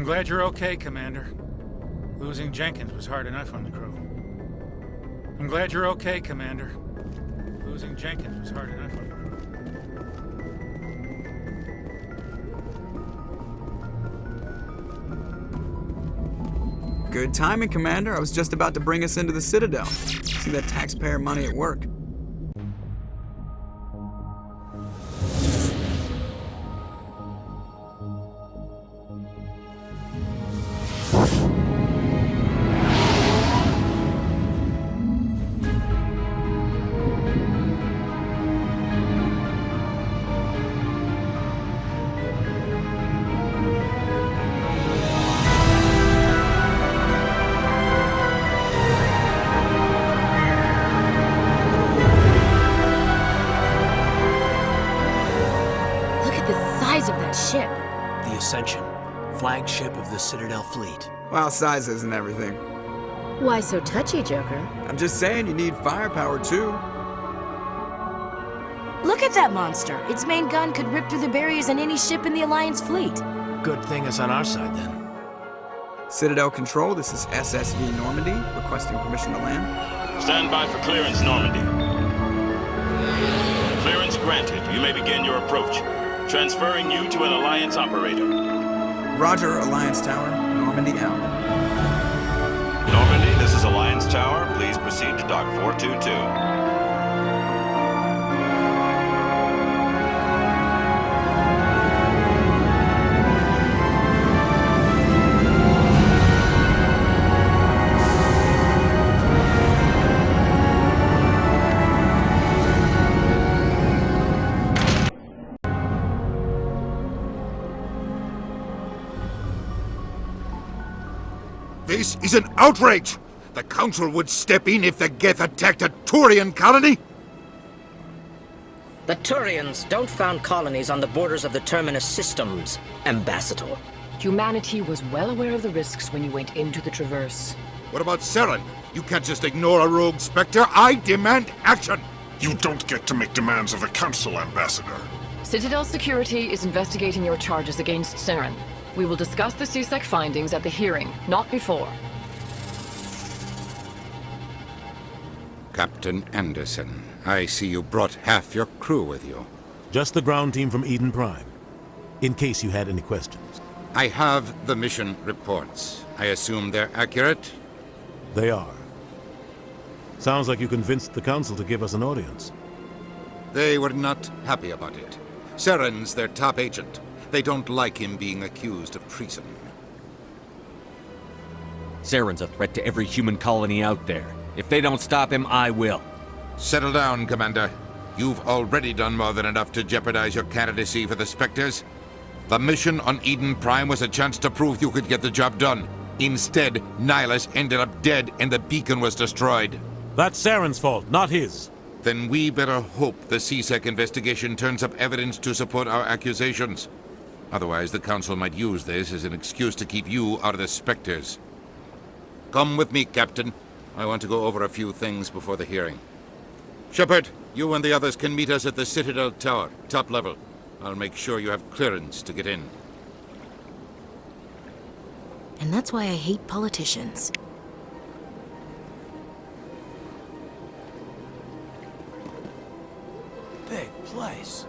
I'm glad you're okay, Commander. Losing Jenkins was hard enough on the crew. I'm glad you're okay, Commander. Losing Jenkins was hard enough on the crew. Good timing, Commander. I was just about to bring us into the Citadel. See that taxpayer money at work. Of that ship. The Ascension, flagship of the Citadel fleet. Well, size isn't everything. Why so touchy, Joker? I'm just saying you need firepower too. Look at that monster. Its main gun could rip through the barriers in any ship in the Alliance fleet. Good thing it's on our side then. Citadel Control, this is SSV Normandy, requesting permission to land. Stand by for clearance, Normandy. Clearance granted. You may begin your approach. Transferring you to an Alliance operator. Roger, Alliance Tower. Normandy out. Normandy, this is Alliance Tower. Please proceed to Dock 422. This is an outrage! The Council would step in if the Geth attacked a Turian colony? The Turians don't found colonies on the borders of the Terminus systems, Ambassador. Humanity was well aware of the risks when you went into the Traverse. What about Saren? You can't just ignore a rogue Spectre. I demand action! You don't get to make demands of the Council, Ambassador. Citadel Security is investigating your charges against Saren. We will discuss the CSEC findings at the hearing, not before. Captain Anderson, I see you brought half your crew with you. Just the ground team from Eden Prime, in case you had any questions. I have the mission reports. I assume they're accurate? They are. Sounds like you convinced the Council to give us an audience. They were not happy about it. Saren's their top agent. They don't like him being accused of treason. Saren's a threat to every human colony out there. If they don't stop him, I will. Settle down, Commander. You've already done more than enough to jeopardize your candidacy for the Spectres. The mission on Eden Prime was a chance to prove you could get the job done. Instead, Nihilus ended up dead and the beacon was destroyed. That's Saren's fault, not his. Then we better hope the CSEC investigation turns up evidence to support our accusations. Otherwise, the Council might use this as an excuse to keep you out of the Spectres. Come with me, Captain. I want to go over a few things before the hearing. Shepard, you and the others can meet us at the Citadel Tower, top level. I'll make sure you have clearance to get in. And that's why I hate politicians. Big place.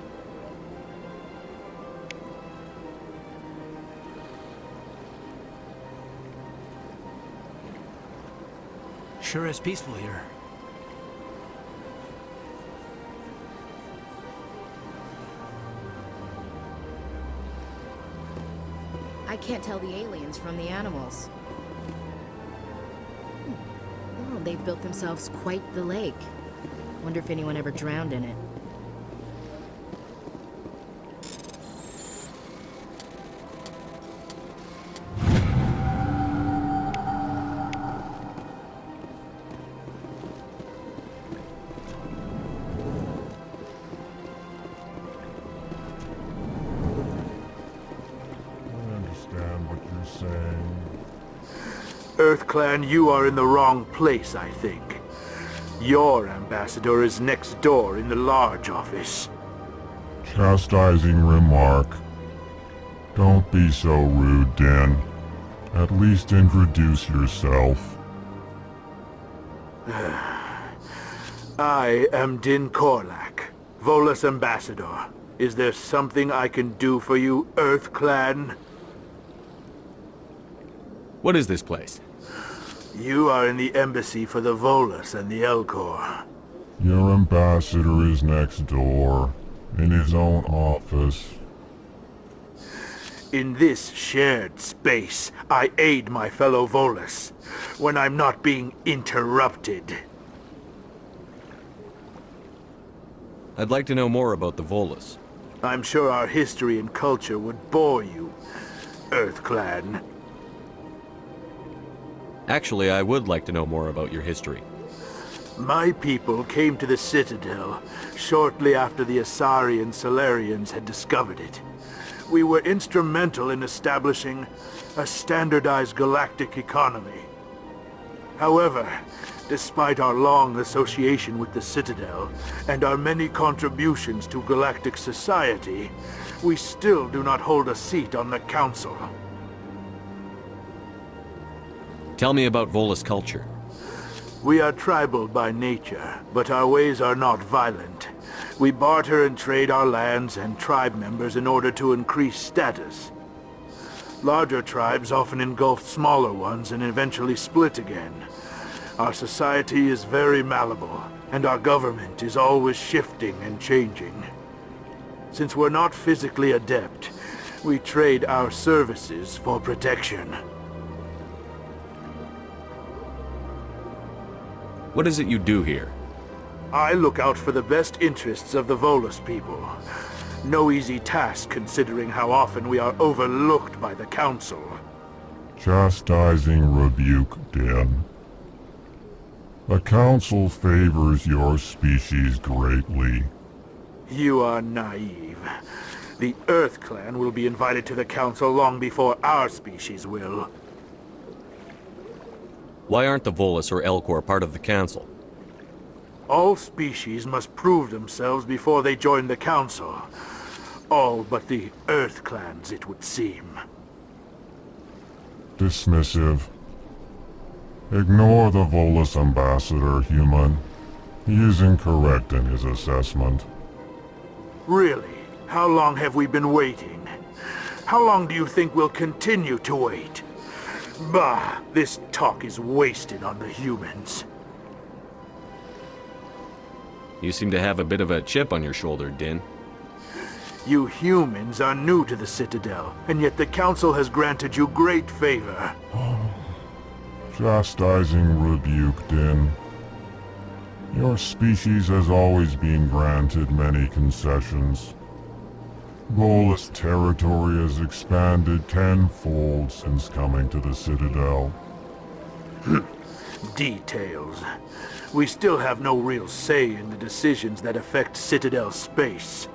Sure is peaceful here. I can't tell the aliens from the animals. Well, they've built themselves quite the lake. Wonder if anyone ever drowned in it. EarthClan, you are in the wrong place, I think. Your ambassador is next door in the large office. Chastising remark. Don't be so rude, Dan. At least introduce yourself. I am Din Korlak, Volus Ambassador. Is there something I can do for you, Earth Clan? What is this place? You are in the embassy for the Volus and the Elcor. Your ambassador is next door, in his own office. In this shared space, I aid my fellow Volus, when I'm not being interrupted. I'd like to know more about the Volus. I'm sure our history and culture would bore you, Earth Clan. Actually, I would like to know more about your history. My people came to the Citadel shortly after the Asari and Solarians had discovered it. We were instrumental in establishing a standardized galactic economy. However, despite our long association with the Citadel and our many contributions to galactic society, we still do not hold a seat on the Council. Tell me about Volus culture. We are tribal by nature, but our ways are not violent. We barter and trade our lands and tribe members in order to increase status. Larger tribes often engulf smaller ones and eventually split again. Our society is very malleable, and our government is always shifting and changing. Since we're not physically adept, we trade our services for protection. What is it you do here? I look out for the best interests of the Volus people. No easy task considering how often we are overlooked by the Council. Chastising rebuke, Din. The Council favors your species greatly. You are naive. The Earth Clan will be invited to the Council long before our species will. Why aren't the Volus or Elcor part of the Council? All species must prove themselves before they join the Council. All but the Earth Clans, it would seem. Dismissive. Ignore the Volus ambassador, human. He is incorrect in his assessment. Really? How long have we been waiting? How long do you think we'll continue to wait? Bah, this talk is wasted on the humans. You seem to have a bit of a chip on your shoulder, Din. You humans are new to the Citadel, and yet the Council has granted you great favor. Chastising rebuke, Din. Your species has always been granted many concessions. Volus territory has expanded tenfold since coming to the Citadel. Details. We still have no real say in the decisions that affect Citadel space.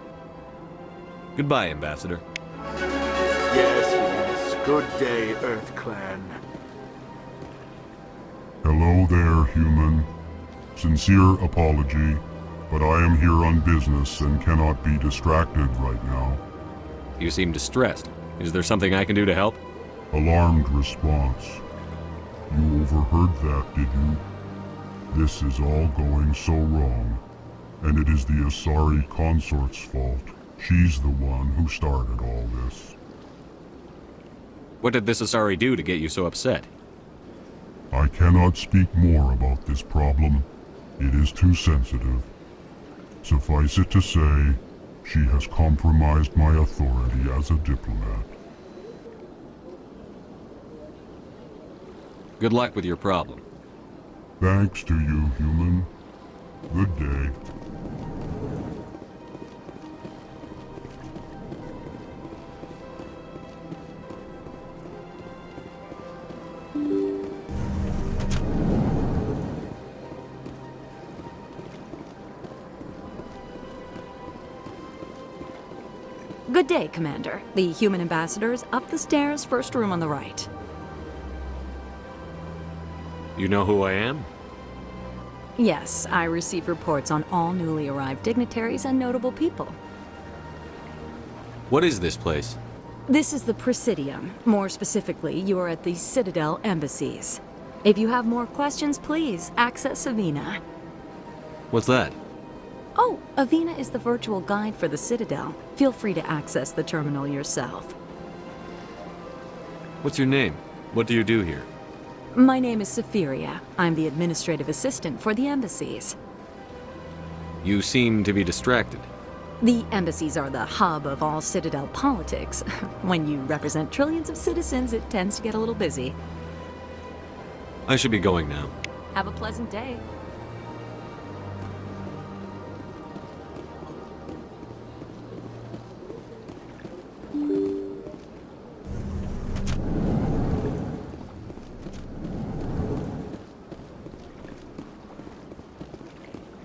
Goodbye, Ambassador. Yes. Good day, Earth Clan. Hello there, human. Sincere apology, but I am here on business and cannot be distracted right now. You seem distressed. Is there something I can do to help? Alarmed response. You overheard that, did you? This is all going so wrong, and it is the Asari consort's fault. She's the one who started all this. What did this Asari do to get you so upset? I cannot speak more about this problem. It is too sensitive. Suffice it to say, she has compromised my authority as a diplomat. Good luck with your problem. Thanks to you, human. Good day. Good day, Commander. The human ambassador is up the stairs, first room on the right. You know who I am? Yes, I receive reports on all newly arrived dignitaries and notable people. What is this place? This is the Presidium. More specifically, you are at the Citadel embassies. If you have more questions, please access Avena. What's that? Oh, Avena is the virtual guide for the Citadel. Feel free to access the terminal yourself. What's your name? What do you do here? My name is Safiria. I'm the administrative assistant for the embassies. You seem to be distracted. The embassies are the hub of all Citadel politics. When you represent trillions of citizens, it tends to get a little busy. I should be going now. Have a pleasant day.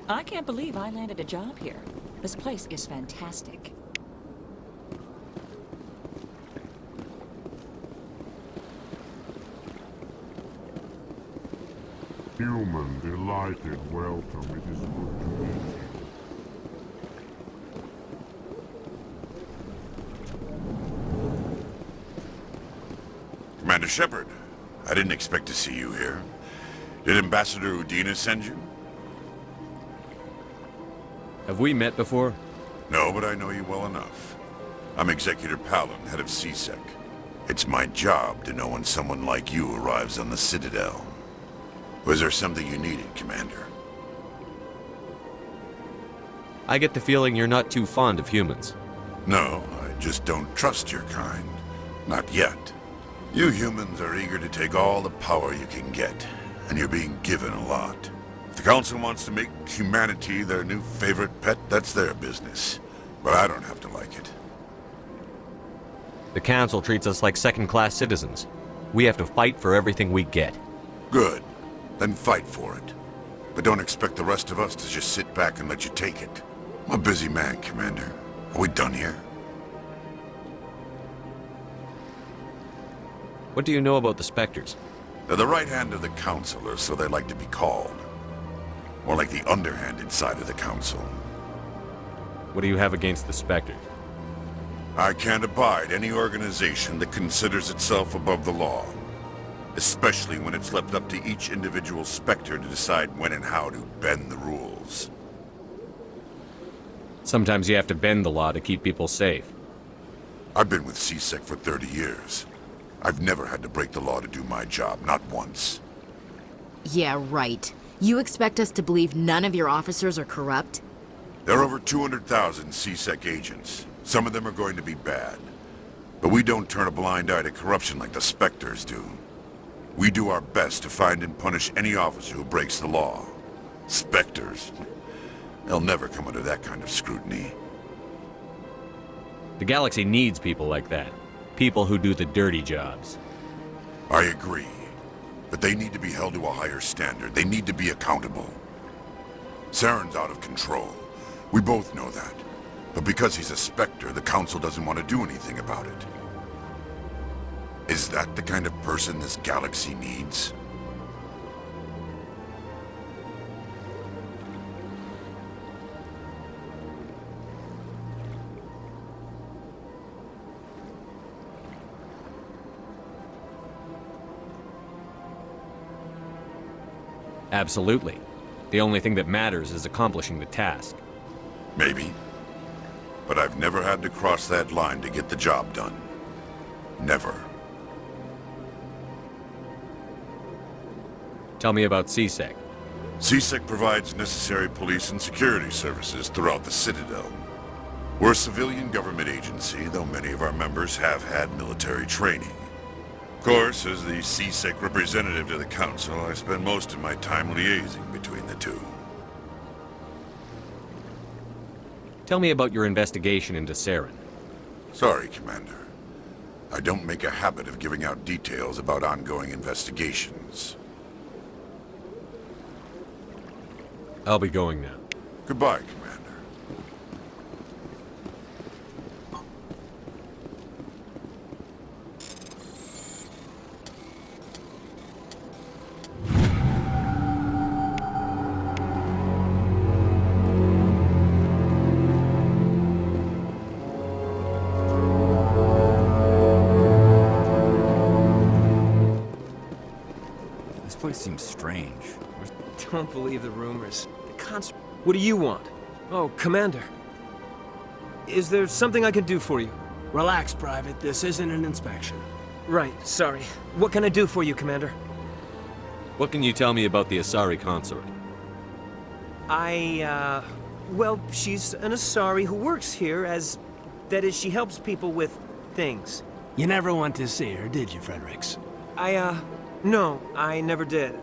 I can't believe I landed a job here. This place is fantastic. Human, delighted, welcome. It is good to meet you. Commander Shepard, I didn't expect to see you here. Did Ambassador Udina send you? Have we met before? No, but I know you well enough. I'm Executor Palin, head of CSEC. It's my job to know when someone like you arrives on the Citadel. Was there something you needed, Commander? I get the feeling you're not too fond of humans. No, I just don't trust your kind. Not yet. You humans are eager to take all the power you can get, and you're being given a lot. If the Council wants to make humanity their new favorite pet, that's their business. But I don't have to like it. The Council treats us like second-class citizens. We have to fight for everything we get. Good. Then fight for it. But don't expect the rest of us to just sit back and let you take it. I'm a busy man, Commander. Are we done here? What do you know about the Spectres? They're the right hand of the Council, or so they like to be called. More like the underhanded side of the Council. What do you have against the Spectres? I can't abide any organization that considers itself above the law. Especially when it's left up to each individual Spectre to decide when and how to bend the rules. Sometimes you have to bend the law to keep people safe. I've been with CSEC for 30 years. I've never had to break the law to do my job, not once. Yeah, right. You expect us to believe none of your officers are corrupt? There are over 200,000 CSEC agents. Some of them are going to be bad. But we don't turn a blind eye to corruption like the Spectres do. We do our best to find and punish any officer who breaks the law. Spectres. They'll never come under that kind of scrutiny. The galaxy needs people like that. People who do the dirty jobs. I agree. But they need to be held to a higher standard. They need to be accountable. Saren's out of control. We both know that. But because he's a Spectre, the Council doesn't want to do anything about it. Is that the kind of person this galaxy needs? Absolutely. The only thing that matters is accomplishing the task. Maybe. But I've never had to cross that line to get the job done. Never. Tell me about CSEC. CSEC provides necessary police and security services throughout the Citadel. We're a civilian government agency, though many of our members have had military training. Of course, as the CSEC representative to the Council, I spend most of my time liaising between the two. Tell me about your investigation into Saren. Sorry, Commander. I don't make a habit of giving out details about ongoing investigations. I'll be going now. Goodbye, Commander. This seems strange. Don't believe the rumors. What do you want? Oh, Commander. Is there something I can do for you? Relax, Private. This isn't an inspection. Right, sorry. What can I do for you, Commander? What can you tell me about the Asari consort? Well, she's an Asari who works here as... That is, she helps people with things. You never went to see her, did you, Fredericks? No, I never did.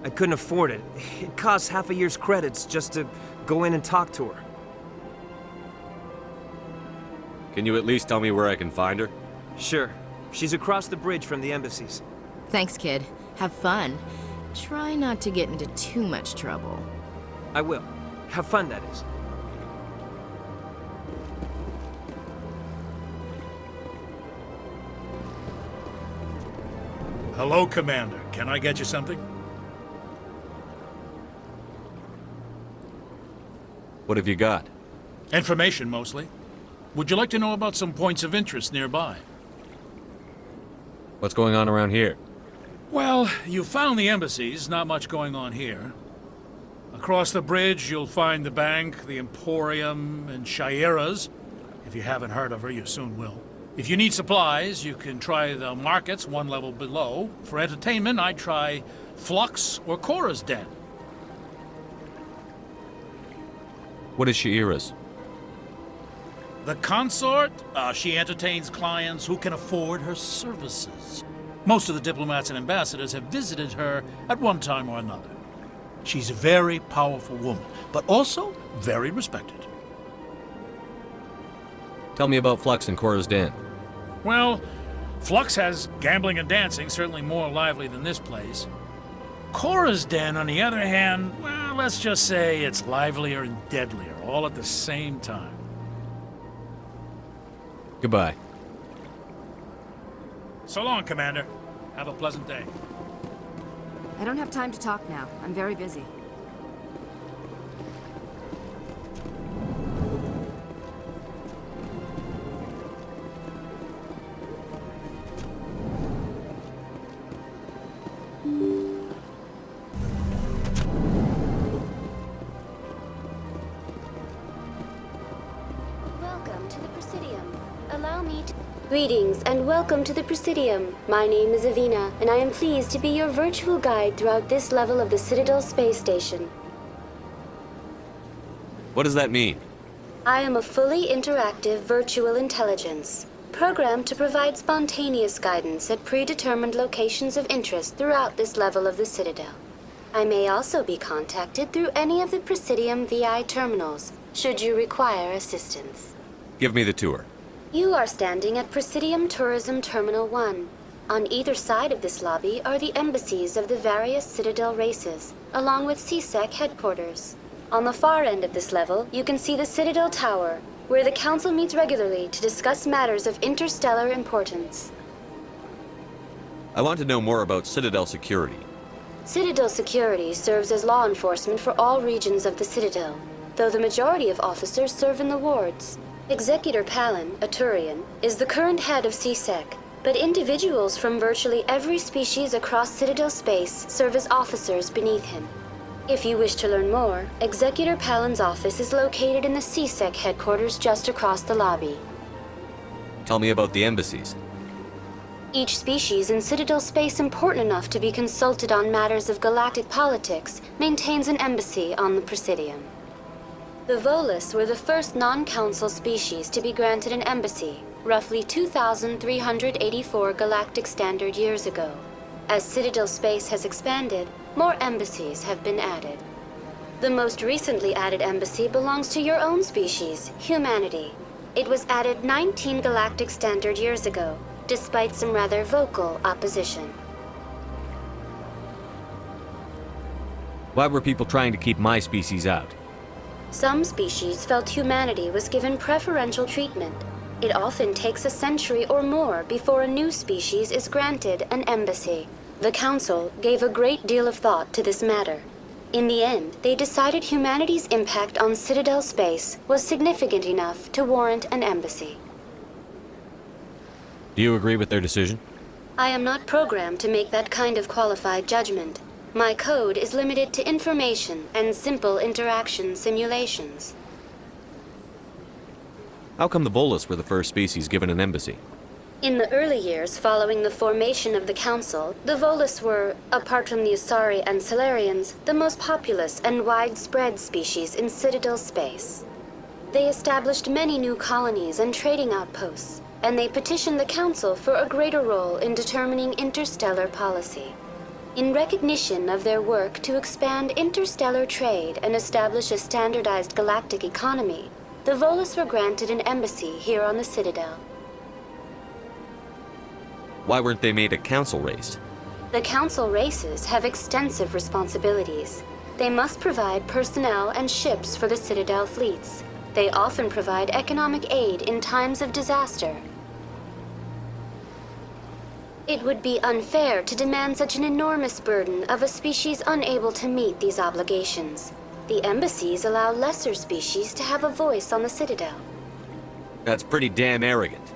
I couldn't afford it. It costs half a year's credits just to go in and talk to her. Can you at least tell me where I can find her? Sure. She's across the bridge from the embassies. Thanks, kid. Have fun. Try not to get into too much trouble. I will. Have fun, that is. Hello, Commander. Can I get you something? What have you got? Information, mostly. Would you like to know about some points of interest nearby? What's going on around here? Well, you found the embassies. Not much going on here. Across the bridge, you'll find the bank, the Emporium, and Shaira's. If you haven't heard of her, you soon will. If you need supplies, you can try the markets one level below. For entertainment, I'd try Flux or Cora's Den. What is Shaira's? The consort, she entertains clients who can afford her services. Most of the diplomats and ambassadors have visited her at one time or another. She's a very powerful woman, but also very respected. Tell me about Flux and Cora's Den. Well, Flux has gambling and dancing, certainly more lively than this place. Cora's Den, on the other hand, well, let's just say it's livelier and deadlier, all at the same time. Goodbye. So long, Commander. Have a pleasant day. I don't have time to talk now. I'm very busy. Welcome to the Presidium. Allow me to... Greetings and welcome to the Presidium. My name is Avina, and I am pleased to be your virtual guide throughout this level of the Citadel space station. What does that mean? I am a fully interactive virtual intelligence, programmed to provide spontaneous guidance at predetermined locations of interest throughout this level of the Citadel. I may also be contacted through any of the Presidium VI terminals, should you require assistance. Give me the tour. You are standing at Presidium Tourism Terminal 1. On either side of this lobby are the embassies of the various Citadel races, along with CSEC headquarters. On the far end of this level, you can see the Citadel Tower, where the Council meets regularly to discuss matters of interstellar importance. I want to know more about Citadel security. Citadel security serves as law enforcement for all regions of the Citadel, though the majority of officers serve in the wards. Executor Palin, a Turian, is the current head of CSEC, but individuals from virtually every species across Citadel space serve as officers beneath him. If you wish to learn more, Executor Palin's office is located in the CSEC headquarters just across the lobby. Tell me about the embassies. Each species in Citadel space important enough to be consulted on matters of galactic politics maintains an embassy on the Presidium. The Volus were the first non-council species to be granted an embassy, roughly 2,384 galactic standard years ago. As Citadel space has expanded, more embassies have been added. The most recently added embassy belongs to your own species, humanity. It was added 19 galactic standard years ago, despite some rather vocal opposition. Why were people trying to keep my species out? Some species felt humanity was given preferential treatment. It often takes a century or more before a new species is granted an embassy. The Council gave a great deal of thought to this matter. In the end, they decided humanity's impact on Citadel space was significant enough to warrant an embassy. Do you agree with their decision? I am not programmed to make that kind of qualified judgment. My code is limited to information and simple interaction simulations. How come the Volus were the first species given an embassy? In the early years following the formation of the Council, the Volus were, apart from the Asari and Solarians, the most populous and widespread species in Citadel space. They established many new colonies and trading outposts, and they petitioned the Council for a greater role in determining interstellar policy. In recognition of their work to expand interstellar trade and establish a standardized galactic economy, the Volus were granted an embassy here on the Citadel. Why weren't they made a council race? The Council races have extensive responsibilities. They must provide personnel and ships for the Citadel fleets. They often provide economic aid in times of disaster. It would be unfair to demand such an enormous burden of a species unable to meet these obligations. The embassies allow lesser species to have a voice on the Citadel. That's pretty damn arrogant.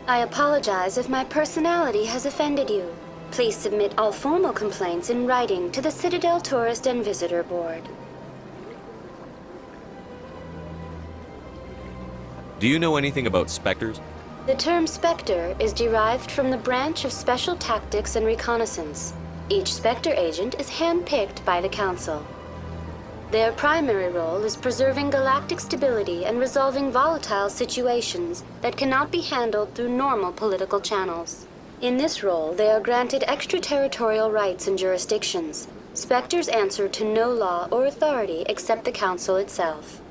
I apologize if my personality has offended you. Please submit all formal complaints in writing to the Citadel Tourist and Visitor Board. Do you know anything about specters? The term Spectre is derived from the branch of Special Tactics and Reconnaissance. Each Spectre agent is handpicked by the Council. Their primary role is preserving galactic stability and resolving volatile situations that cannot be handled through normal political channels. In this role, they are granted extraterritorial rights and jurisdictions. Spectres answer to no law or authority except the Council itself.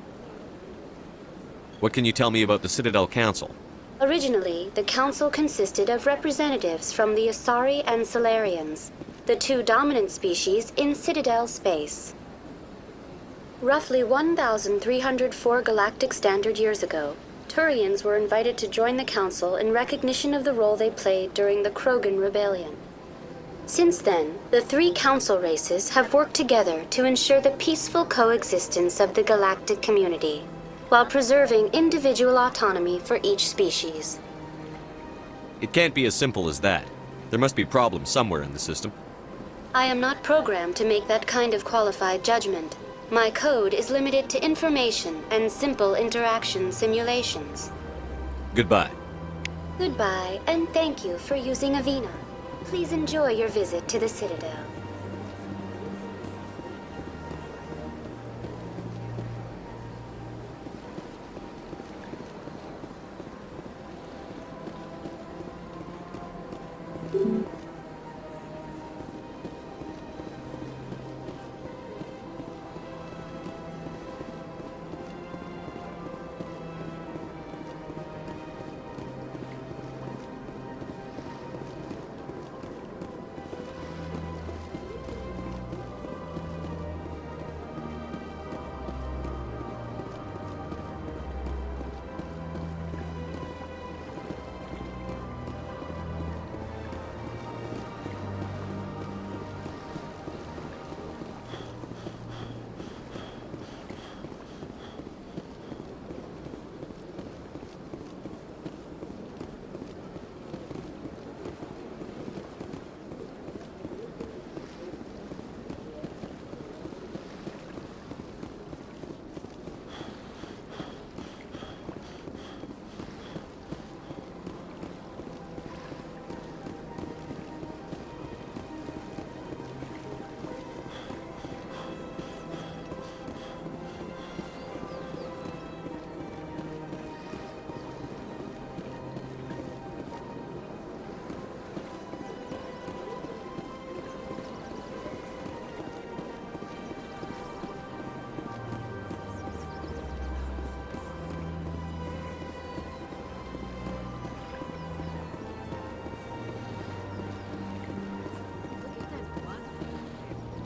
What can you tell me about the Citadel Council? Originally, the Council consisted of representatives from the Asari and Solarians, the two dominant species in Citadel space. Roughly 1,304 galactic standard years ago, Turians were invited to join the Council in recognition of the role they played during the Krogan Rebellion. Since then, the three Council races have worked together to ensure the peaceful coexistence of the galactic community, while preserving individual autonomy for each species. It can't be as simple as that. There must be problems somewhere in the system. I am not programmed to make that kind of qualified judgment. My code is limited to information and simple interaction simulations. Goodbye. Goodbye, and thank you for using Avina. Please enjoy your visit to the Citadel.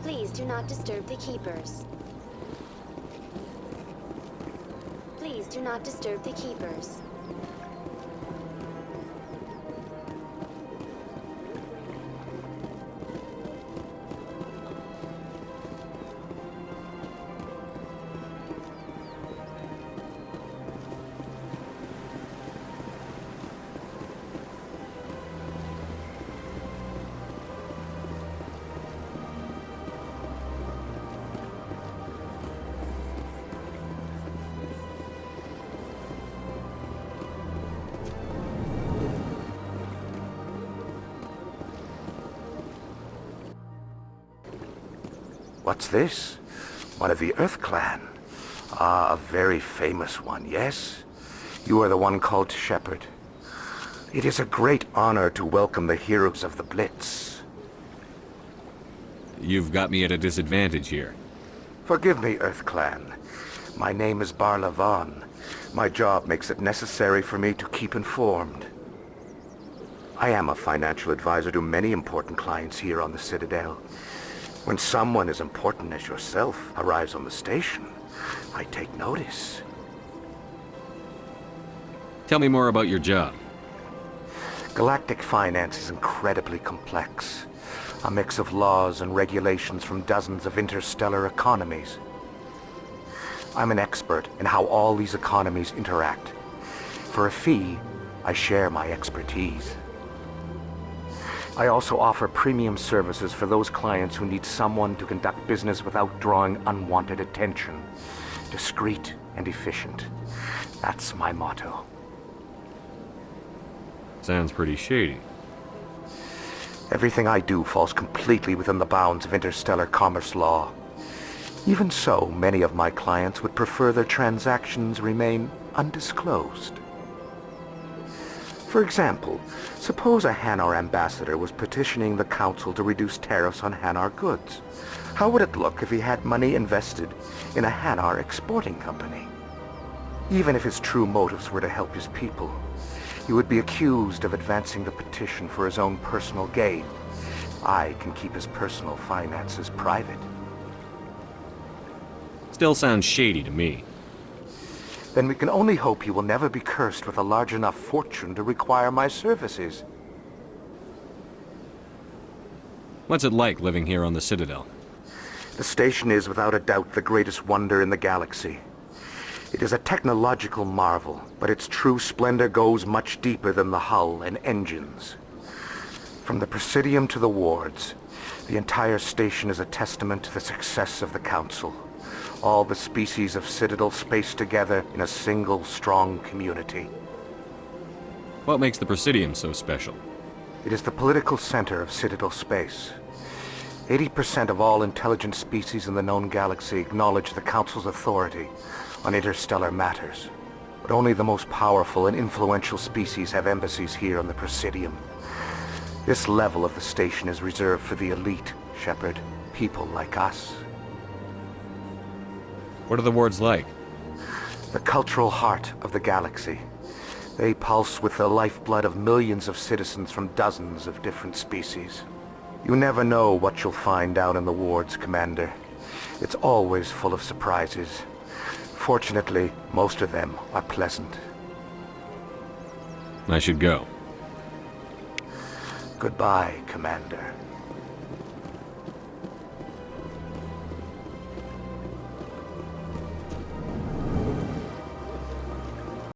Please do not disturb the keepers. Please do not disturb the keepers. What's this? One of the Earth Clan. Ah, a very famous one, yes? You are the one called Shepherd. It is a great honor to welcome the heroes of the Blitz. You've got me at a disadvantage here. Forgive me, Earth Clan. My name is Barla Vaughn. My job makes it necessary for me to keep informed. I am a financial advisor to many important clients here on the Citadel. When someone as important as yourself arrives on the station, I take notice. Tell me more about your job. Galactic finance is incredibly complex. A mix of laws and regulations from dozens of interstellar economies. I'm an expert in how all these economies interact. For a fee, I share my expertise. I also offer premium services for those clients who need someone to conduct business without drawing unwanted attention. Discreet and efficient. That's my motto. Sounds pretty shady. Everything I do falls completely within the bounds of interstellar commerce law. Even so, many of my clients would prefer their transactions remain undisclosed. For example, suppose a Hanar ambassador was petitioning the Council to reduce tariffs on Hanar goods. How would it look if he had money invested in a Hanar exporting company? Even if his true motives were to help his people, he would be accused of advancing the petition for his own personal gain. I can keep his personal finances private. Still sounds shady to me. Then we can only hope he will never be cursed with a large enough fortune to require my services. What's it like living here on the Citadel? The station is without a doubt the greatest wonder in the galaxy. It is a technological marvel, but its true splendor goes much deeper than the hull and engines. From the Presidium to the wards, the entire station is a testament to the success of the Council. All the species of Citadel spaced together in a single, strong community. What makes the Presidium so special? It is the political center of Citadel space. 80% of all intelligent species in the known galaxy acknowledge the Council's authority on interstellar matters. But only the most powerful and influential species have embassies here on the Presidium. This level of the station is reserved for the elite, Shepard. People like us. What are the wards like? The cultural heart of the galaxy. They pulse with the lifeblood of millions of citizens from dozens of different species. You never know what you'll find out in the wards, Commander. It's always full of surprises. Fortunately, most of them are pleasant. I should go. Goodbye, Commander.